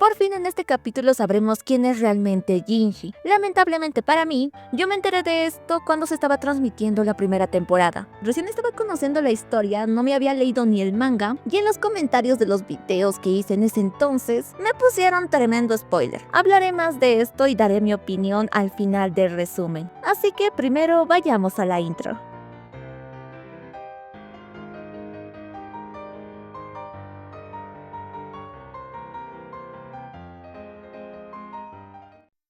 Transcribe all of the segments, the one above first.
Por fin en este capítulo sabremos quién es realmente Jinji. Lamentablemente para mí, yo me enteré de esto cuando se estaba transmitiendo la primera temporada. Recién estaba conociendo la historia, no me había leído ni el manga, y en los comentarios de los videos que hice en ese entonces, me pusieron tremendo spoiler. Hablaré más de esto y daré mi opinión al final del resumen. Así que primero vayamos a la intro.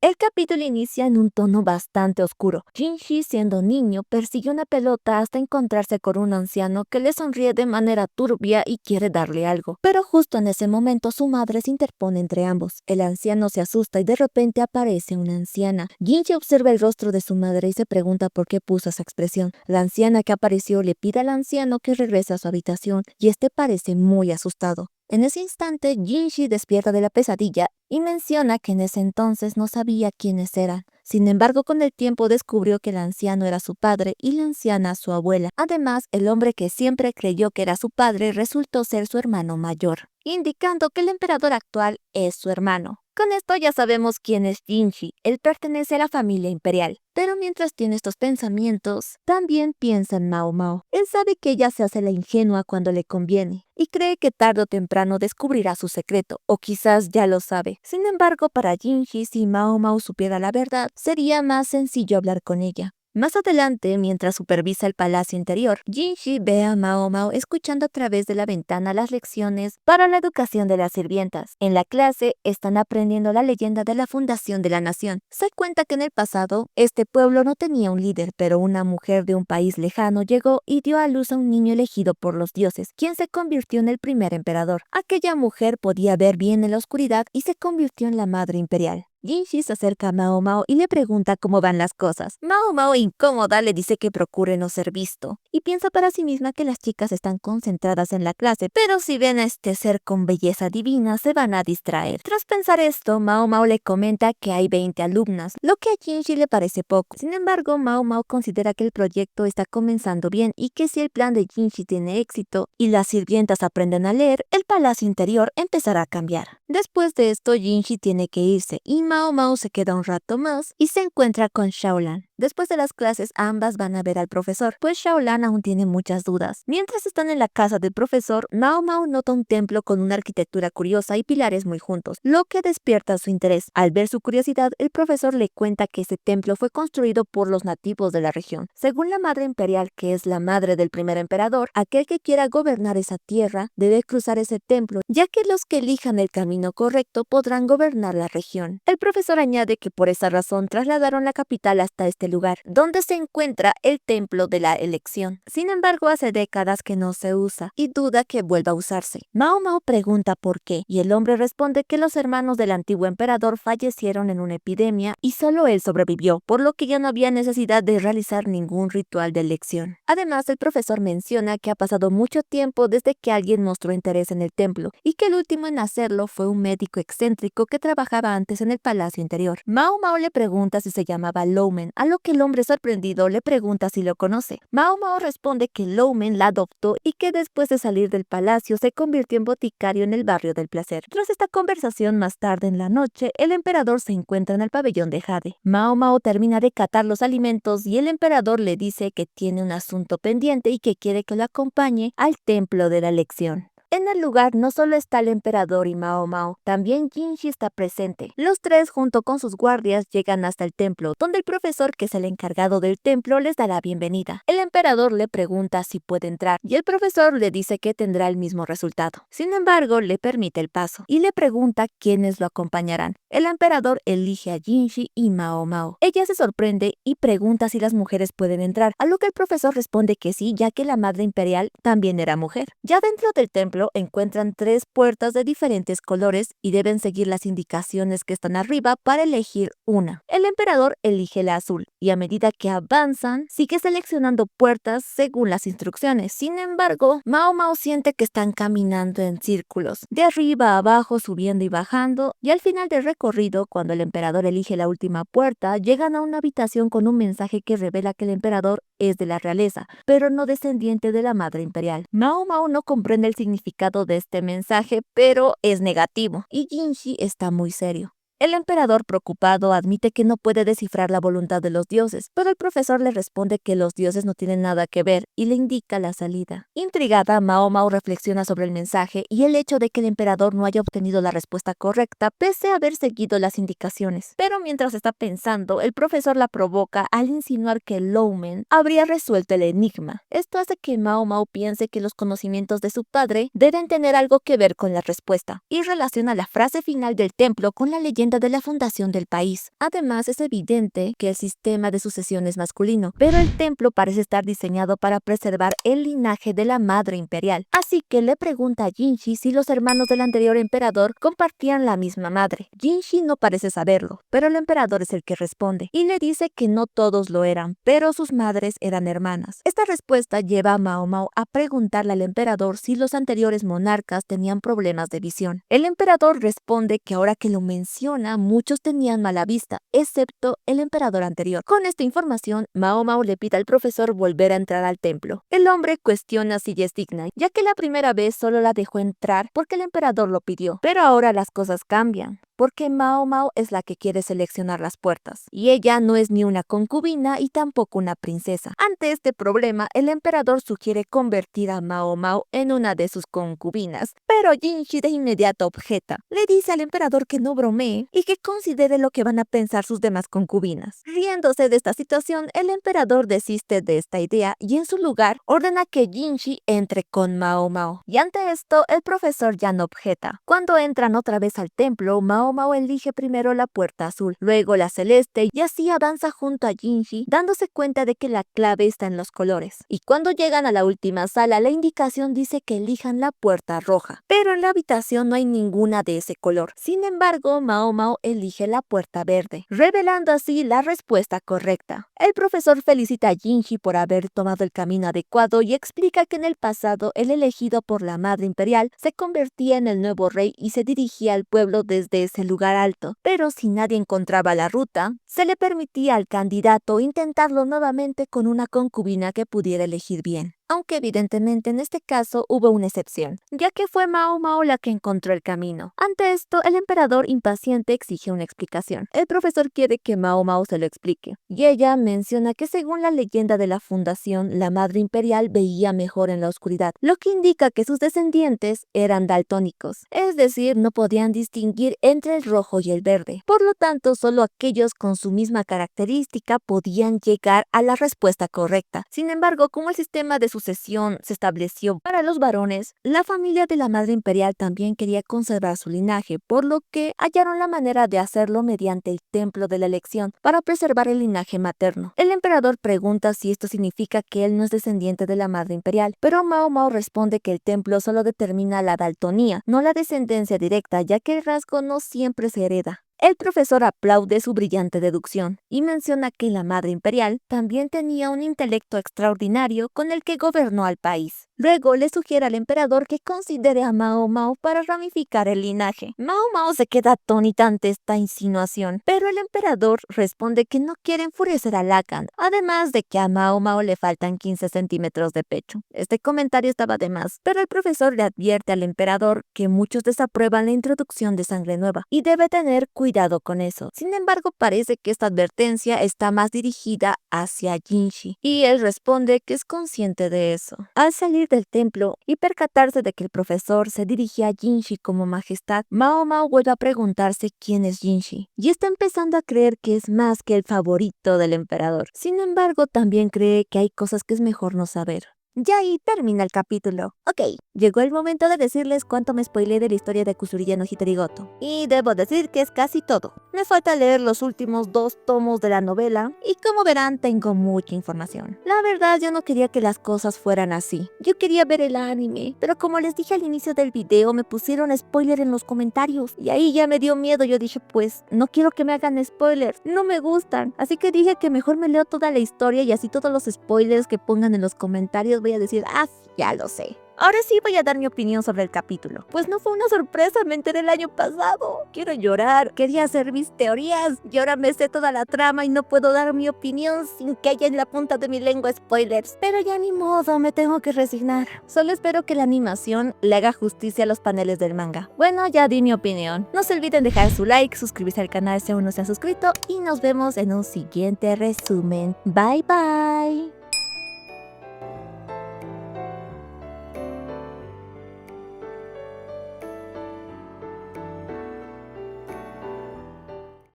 El capítulo inicia en un tono bastante oscuro. Jinji, siendo niño, persigue una pelota hasta encontrarse con un anciano que le sonríe de manera turbia y quiere darle algo. Pero justo en ese momento su madre se interpone entre ambos. El anciano se asusta y de repente aparece una anciana. Jinji observa el rostro de su madre y se pregunta por qué puso esa expresión. La anciana que apareció le pide al anciano que regrese a su habitación y este parece muy asustado. En ese instante, Jinji despierta de la pesadilla y menciona que en ese entonces no sabía quiénes eran. Sin embargo, con el tiempo descubrió que el anciano era su padre y la anciana su abuela. Además, el hombre que siempre creyó que era su padre resultó ser su hermano mayor, indicando que el emperador actual es su hermano. Con esto ya sabemos quién es Jinji. Él pertenece a la familia imperial. Pero mientras tiene estos pensamientos, también piensa en Mao Mao. Él sabe que ella se hace la ingenua cuando le conviene y cree que tarde o temprano descubrirá su secreto, o quizás ya lo sabe. Sin embargo, para Jinji, si Mao Mao supiera la verdad, sería más sencillo hablar con ella. Más adelante, mientras supervisa el palacio interior, Jinji ve a Mao Mao escuchando a través de la ventana las lecciones para la educación de las sirvientas. En la clase, están aprendiendo la leyenda de la fundación de la nación. Se cuenta que en el pasado, este pueblo no tenía un líder, pero una mujer de un país lejano llegó y dio a luz a un niño elegido por los dioses, quien se convirtió en el primer emperador. Aquella mujer podía ver bien en la oscuridad y se convirtió en la madre imperial. Jinji se acerca a Mao Mao y le pregunta cómo van las cosas. Mao Mao, incómoda, le dice que procure no ser visto y piensa para sí misma que las chicas están concentradas en la clase, pero si ven a este ser con belleza divina se van a distraer. Tras pensar esto, Mao Mao le comenta que hay 20 alumnas, lo que a Jinji le parece poco. Sin embargo, Mao Mao considera que el proyecto está comenzando bien y que si el plan de Jinji tiene éxito y las sirvientas aprenden a leer, el palacio interior empezará a cambiar. Después de esto, Jinji tiene que irse y Mao Mao se queda un rato más y se encuentra con Xiaolan. Después de las clases, ambas van a ver al profesor, pues Xiaolan aún tiene muchas dudas. Mientras están en la casa del profesor, Mao Mao nota un templo con una arquitectura curiosa y pilares muy juntos, lo que despierta su interés. Al ver su curiosidad, el profesor le cuenta que ese templo fue construido por los nativos de la región. Según la madre imperial, que es la madre del primer emperador, aquel que quiera gobernar esa tierra debe cruzar ese templo, ya que los que elijan el camino correcto podrán gobernar la región. El profesor añade que por esa razón trasladaron la capital hasta este lugar, donde se encuentra el templo de la elección. Sin embargo, hace décadas que no se usa y duda que vuelva a usarse. Mao Mao pregunta por qué y el hombre responde que los hermanos del antiguo emperador fallecieron en una epidemia y solo él sobrevivió, por lo que ya no había necesidad de realizar ningún ritual de elección. Además, el profesor menciona que ha pasado mucho tiempo desde que alguien mostró interés en el templo y que el último en hacerlo fue un médico excéntrico que trabajaba antes en el palacio interior. Mao Mao le pregunta si se llamaba Loumen, a lo que el hombre sorprendido le pregunta si lo conoce. Mao Mao responde que Loumen la adoptó y que después de salir del palacio se convirtió en boticario en el barrio del placer. Tras esta conversación más tarde en la noche, el emperador se encuentra en el pabellón de Jade. Mao Mao termina de catar los alimentos y el emperador le dice que tiene un asunto pendiente y que quiere que lo acompañe al templo de la elección. En el lugar no solo está el emperador y Mao Mao, también Jinji está presente. Los tres junto con sus guardias llegan hasta el templo, donde el profesor, que es el encargado del templo, les da la bienvenida. El emperador le pregunta si puede entrar y el profesor le dice que tendrá el mismo resultado. Sin embargo, le permite el paso y le pregunta quiénes lo acompañarán. El emperador elige a Jinji y Mao Mao. Ella se sorprende y pregunta si las mujeres pueden entrar, a lo que el profesor responde que sí, ya que la madre imperial también era mujer. Ya dentro del templo encuentran 3 puertas de diferentes colores y deben seguir las indicaciones que están arriba para elegir una. El emperador elige la azul y a medida que avanzan sigue seleccionando puertas según las instrucciones. Sin embargo, Mao Mao siente que están caminando en círculos, de arriba a abajo, subiendo y bajando, y al final del recorrido, cuando el emperador elige la última puerta, llegan a una habitación con un mensaje que revela que el emperador es de la realeza, pero no descendiente de la madre imperial. Mao Mao no comprende el significado significado de este mensaje, pero es negativo, y Jinshi está muy serio. El emperador, preocupado, admite que no puede descifrar la voluntad de los dioses, pero el profesor le responde que los dioses no tienen nada que ver y le indica la salida. Intrigada, Mao Mao reflexiona sobre el mensaje y el hecho de que el emperador no haya obtenido la respuesta correcta pese a haber seguido las indicaciones. Pero mientras está pensando, el profesor la provoca al insinuar que Loumen habría resuelto el enigma. Esto hace que Mao Mao piense que los conocimientos de su padre deben tener algo que ver con la respuesta, y relaciona la frase final del templo con la leyenda de la fundación del país. Además, es evidente que el sistema de sucesión es masculino, pero el templo parece estar diseñado para preservar el linaje de la madre imperial. Así que le pregunta a Jinshi si los hermanos del anterior emperador compartían la misma madre. Jinshi no parece saberlo, pero el emperador es el que responde, y le dice que no todos lo eran, pero sus madres eran hermanas. Esta respuesta lleva a Mao Mao a preguntarle al emperador si los anteriores monarcas tenían problemas de visión. El emperador responde que ahora que lo menciona, muchos tenían mala vista, excepto el emperador anterior. Con esta información, Mao Mao le pide al profesor volver a entrar al templo. El hombre cuestiona si ella es digna, ya que la primera vez solo la dejó entrar porque el emperador lo pidió. Pero ahora las cosas cambian, porque Mao Mao es la que quiere seleccionar las puertas, y ella no es ni una concubina y tampoco una princesa. Ante este problema, el emperador sugiere convertir a Mao Mao en una de sus concubinas, pero Jinshi de inmediato objeta. Le dice al emperador que no bromee y que considere lo que van a pensar sus demás concubinas. Riéndose de esta situación, el emperador desiste de esta idea y en su lugar ordena que Jinshi entre con Mao Mao. Y ante esto, el profesor ya no objeta. Cuando entran otra vez al templo, Mao Mao elige primero la puerta azul, luego la celeste, y así avanza junto a Jinshi, dándose cuenta de que la clave está en los colores. Y cuando llegan a la última sala, la indicación dice que elijan la puerta roja, pero en la habitación no hay ninguna de ese color. Sin embargo, Mao Mao elige la puerta verde, revelando así la respuesta correcta. El profesor felicita a Jinshi por haber tomado el camino adecuado y explica que en el pasado el elegido por la madre imperial se convertía en el nuevo rey y se dirigía al pueblo desde ese lugar alto, pero si nadie encontraba la ruta, se le permitía al candidato intentarlo nuevamente con una concubina que pudiera elegir bien. Aunque evidentemente en este caso hubo una excepción, ya que fue Mao Mao la que encontró el camino. Ante esto, el emperador impaciente exige una explicación. El profesor quiere que Mao Mao se lo explique, y ella menciona que según la leyenda de la fundación, la madre imperial veía mejor en la oscuridad, lo que indica que sus descendientes eran daltónicos, es decir, no podían distinguir entre el rojo y el verde. Por lo tanto, solo aquellos con su misma característica podían llegar a la respuesta correcta. Sin embargo, como el sistema de sucesión se estableció para los varones, la familia de la madre imperial también quería conservar su linaje, por lo que hallaron la manera de hacerlo mediante el templo de la elección para preservar el linaje materno. El emperador pregunta si esto significa que él no es descendiente de la madre imperial, pero Mao Mao responde que el templo solo determina la daltonía, no la descendencia directa, ya que el rasgo no siempre se hereda. El profesor aplaude su brillante deducción y menciona que la madre imperial también tenía un intelecto extraordinario con el que gobernó al país. Luego le sugiere al emperador que considere a Mao Mao para ramificar el linaje. Mao Mao se queda atónita ante esta insinuación, pero el emperador responde que no quiere enfurecer a Lacan, además de que a Mao Mao le faltan 15 centímetros de pecho. Este comentario estaba de más, pero el profesor le advierte al emperador que muchos desaprueban la introducción de sangre nueva y debe tener cuidado con eso. Sin embargo, parece que esta advertencia está más dirigida hacia Jinshi, y él responde que es consciente de eso. Al salir del templo y percatarse de que el profesor se dirigía a Jinshi como majestad, Mao Mao vuelve a preguntarse quién es Jinshi, y está empezando a creer que es más que el favorito del emperador. Sin embargo, también cree que hay cosas que es mejor no saber. Ya ahí termina el capítulo. Ok, llegó el momento de decirles cuánto me spoileé de la historia de Kusuriya no Hitarigoto. Y debo decir que es casi todo. Me falta leer los últimos 2 tomos de la novela y como verán tengo mucha información. La verdad yo no quería que las cosas fueran así. Yo quería ver el anime, pero como les dije al inicio del video me pusieron spoiler en los comentarios y ahí ya me dio miedo. Yo dije pues no quiero que me hagan spoilers, no me gustan. Así que dije que mejor me leo toda la historia y así todos los spoilers que pongan en los comentarios voy a decir, ah, ya lo sé. Ahora sí voy a dar mi opinión sobre el capítulo. Pues no fue una sorpresa, me enteré el año pasado. Quiero llorar, quería hacer mis teorías y ahora me sé toda la trama y no puedo dar mi opinión sin que haya en la punta de mi lengua spoilers. Pero ya ni modo, me tengo que resignar. Solo espero que la animación le haga justicia a los paneles del manga. Bueno, ya di mi opinión. No se olviden dejar su like, suscribirse al canal si aún no se han suscrito y nos vemos en un siguiente resumen. Bye bye.